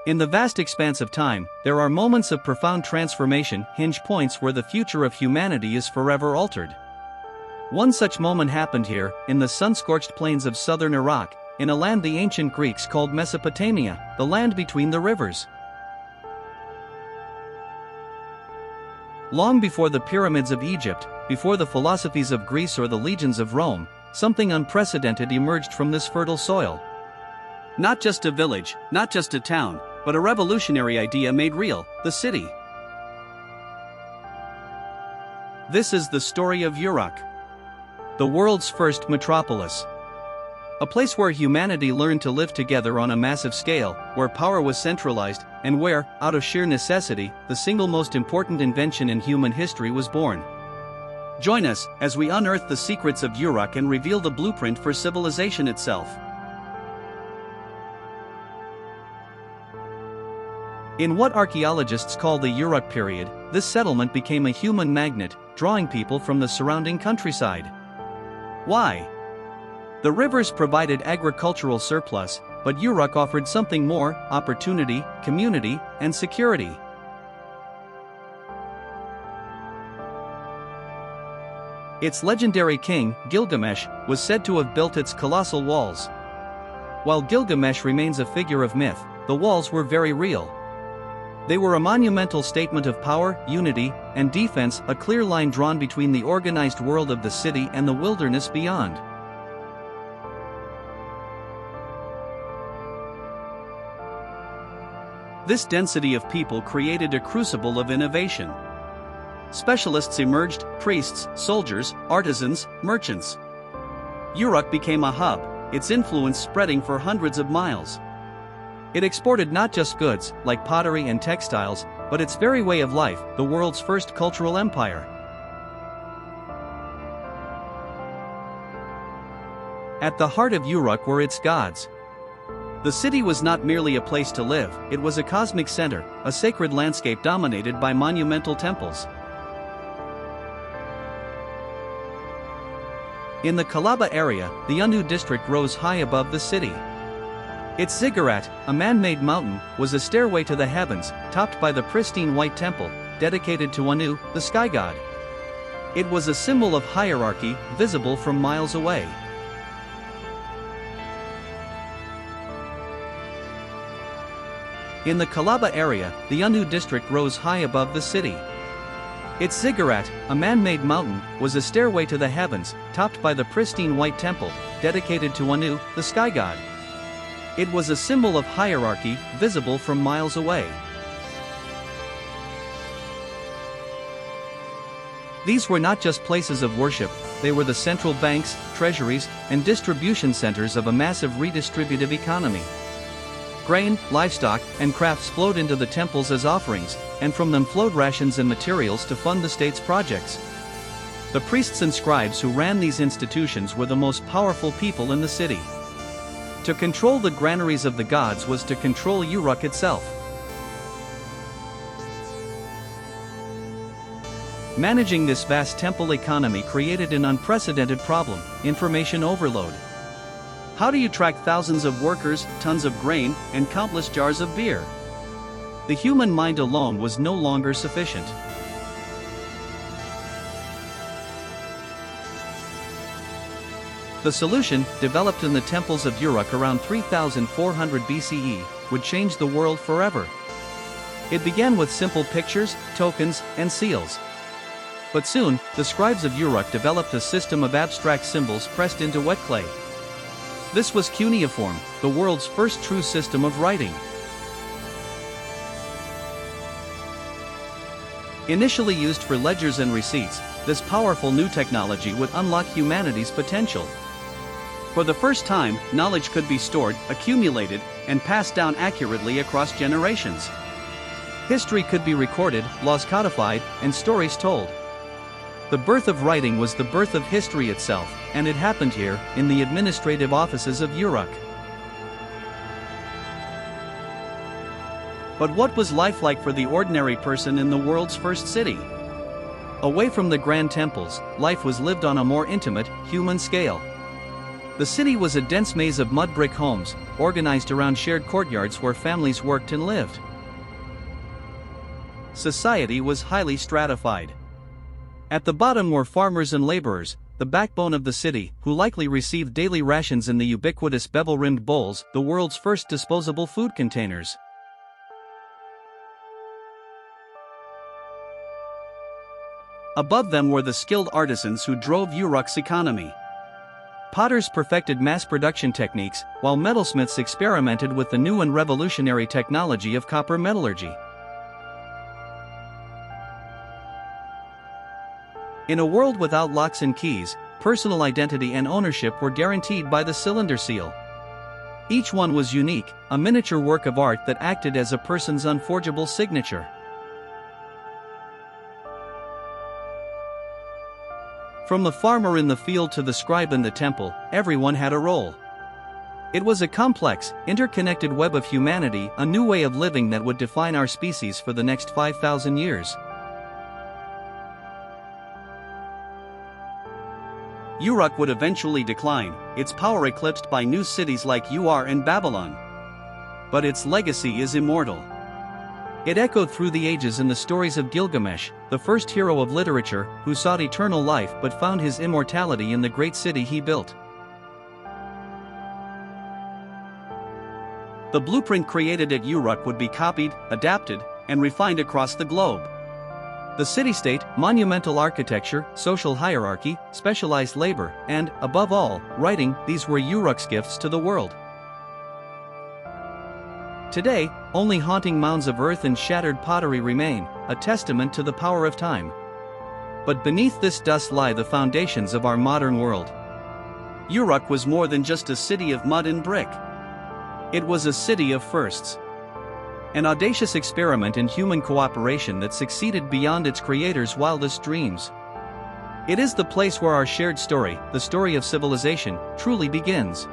In the vast expanse of time, there are moments of profound transformation, hinge points where the future of humanity is forever altered. One such moment happened here, in the sun-scorched plains of southern Iraq, in a land the ancient Greeks called Mesopotamia, the land between the rivers. Long before the pyramids of Egypt, before the philosophies of Greece or the legions of Rome, something unprecedented emerged from this fertile soil. Not just a village, not just a town, but a revolutionary idea made real, the city. This is the story of Uruk, the world's first metropolis. A place where humanity learned to live together on a massive scale, where power was centralized, and where, out of sheer necessity, the single most important invention in human history was born. Join us as we unearth the secrets of Uruk and reveal the blueprint for civilization itself. In what archaeologists call the Uruk period, this settlement became a human magnet, drawing people from the surrounding countryside. Why? The rivers provided agricultural surplus, but Uruk offered something more: opportunity, community, and security. Its legendary king, Gilgamesh, was said to have built its colossal walls. While Gilgamesh remains a figure of myth, the walls were very real. They were a monumental statement of power, unity, and defense, a clear line drawn between the organized world of the city and the wilderness beyond. This density of people created a crucible of innovation. Specialists emerged: priests, soldiers, artisans, merchants. Uruk became a hub, its influence spreading for hundreds of miles. It exported not just goods, like pottery and textiles, but its very way of life, the world's first cultural empire. At the heart of Uruk were its gods. The city was not merely a place to live, it was a cosmic center, a sacred landscape dominated by monumental temples. In the Kalaba area, the Anu district rose high above the city. Its ziggurat, a man-made mountain, was a stairway to the heavens, topped by the pristine white temple, dedicated to Anu, the sky god. It was a symbol of hierarchy, visible from miles away. In the Kalaba area, the Anu district rose high above the city. Its ziggurat, a man-made mountain, was a stairway to the heavens, topped by the pristine white temple, dedicated to Anu, the sky god. It was a symbol of hierarchy, visible from miles away. These were not just places of worship, they were the central banks, treasuries, and distribution centers of a massive redistributive economy. Grain, livestock, and crafts flowed into the temples as offerings, and from them flowed rations and materials to fund the state's projects. The priests and scribes who ran these institutions were the most powerful people in the city. To control the granaries of the gods was to control Uruk itself. Managing this vast temple economy created an unprecedented problem: information overload. How do you track thousands of workers, tons of grain, and countless jars of beer? The human mind alone was no longer sufficient. The solution, developed in the temples of Uruk around 3400 BCE, would change the world forever. It began with simple pictures, tokens, and seals. But soon, the scribes of Uruk developed a system of abstract symbols pressed into wet clay. This was Cuneiform, the world's first true system of writing. Initially used for ledgers and receipts, this powerful new technology would unlock humanity's potential. For the first time, knowledge could be stored, accumulated, and passed down accurately across generations. History could be recorded, laws codified, and stories told. The birth of writing was the birth of history itself, and it happened here, in the administrative offices of Uruk. But what was life like for the ordinary person in the world's first city? Away from the grand temples, life was lived on a more intimate, human scale. The city was a dense maze of mud brick homes, organized around shared courtyards where families worked and lived. Society was highly stratified. At the bottom were farmers and laborers, the backbone of the city, who likely received daily rations in the ubiquitous bevel-rimmed bowls, the world's first disposable food containers. Above them were the skilled artisans who drove Uruk's economy. Potters perfected mass production techniques, while metalsmiths experimented with the new and revolutionary technology of copper metallurgy. In a world without locks and keys, personal identity and ownership were guaranteed by the cylinder seal. Each one was unique, a miniature work of art that acted as a person's unforgeable signature. From the farmer in the field to the scribe in the temple, everyone had a role. It was a complex, interconnected web of humanity, a new way of living that would define our species for the next 5,000 years. Uruk would eventually decline, its power eclipsed by new cities like Ur and Babylon. But its legacy is immortal. It echoed through the ages in the stories of Gilgamesh, the first hero of literature, who sought eternal life but found his immortality in the great city he built. The blueprint created at Uruk would be copied, adapted, and refined across the globe. The city-state, monumental architecture, social hierarchy, specialized labor, and, above all, writing, these were Uruk's gifts to the world. Today, only haunting mounds of earth and shattered pottery remain, a testament to the power of time. But beneath this dust lie the foundations of our modern world. Uruk was more than just a city of mud and brick. It was a city of firsts. An audacious experiment in human cooperation that succeeded beyond its creators' wildest dreams. It is the place where our shared story, the story of civilization, truly begins.